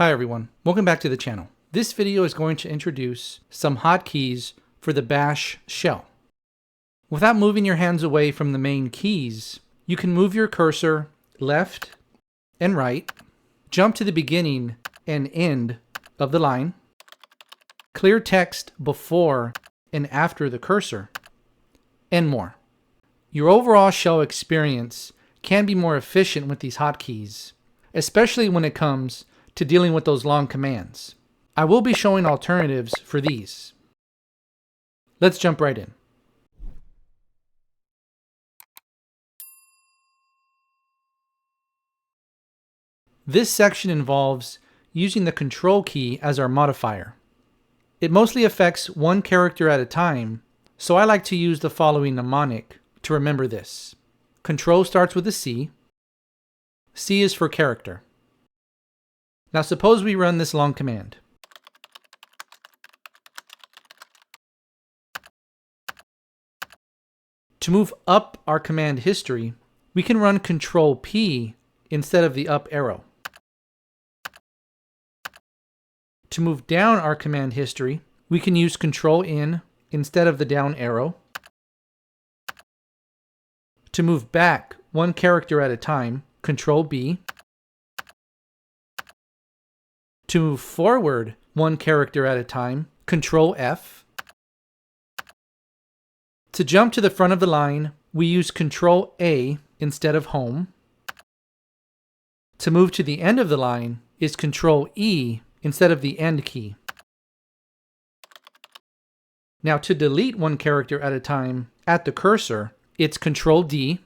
Hi everyone, welcome back to the channel. This video is going to introduce some hotkeys for the bash shell. Without moving your hands away from the main keys, you can move your cursor left and right, jump to the beginning and end of the line, clear text before and after the cursor, and more. Your overall shell experience can be more efficient with these hotkeys, especially when it comes to dealing with those long commands. I will be showing alternatives for these. Let's jump right in. This section involves using the control key as our modifier. It mostly affects one character at a time, so I like to use the following mnemonic to remember this. Control starts with a C. C is for character. Now suppose we run this long command. To move up our command history, we can run Control P instead of the up arrow. To move down our command history, we can use Control N instead of the down arrow. To move back one character at a time, Control B. To move forward one character at a time, Control F. To jump to the front of the line, we use Control A instead of Home. To move to the end of the line is Control E instead of the End key. Now to delete one character at a time at the cursor, it's Control D.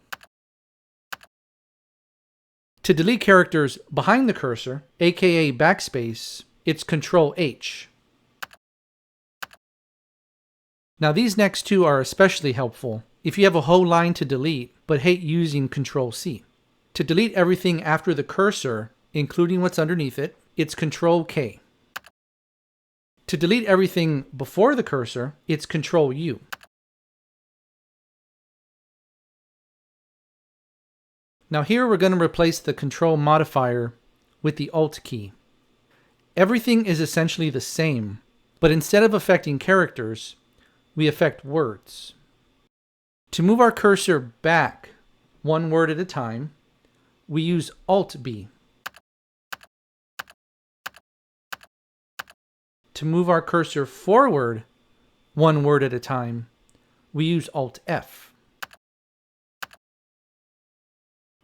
To delete characters behind the cursor, aka backspace, it's Control H. Now these next two are especially helpful if you have a whole line to delete but hate using Control C. To delete everything after the cursor, including what's underneath it, it's Control K. To delete everything before the cursor, it's Control U. Now here we're going to replace the control modifier with the Alt key. Everything is essentially the same, but instead of affecting characters, we affect words. To move our cursor back one word at a time, we use Alt B. To move our cursor forward one word at a time, we use Alt F.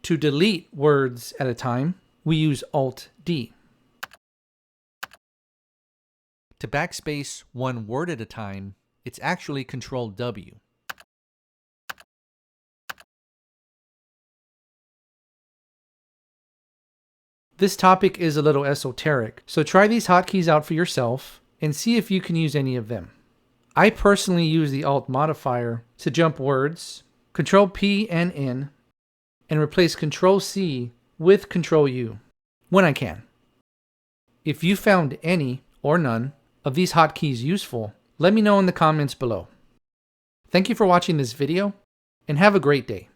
To delete words at a time, we use Alt D. To backspace one word at a time, it's actually Control W. This topic is a little esoteric, so try these hotkeys out for yourself and see if you can use any of them. I personally use the Alt modifier to jump words, Control P and N, and replace Control C with Control U when I can. If you found any or none of these hotkeys useful, let me know in the comments below. Thank you for watching this video and have a great day.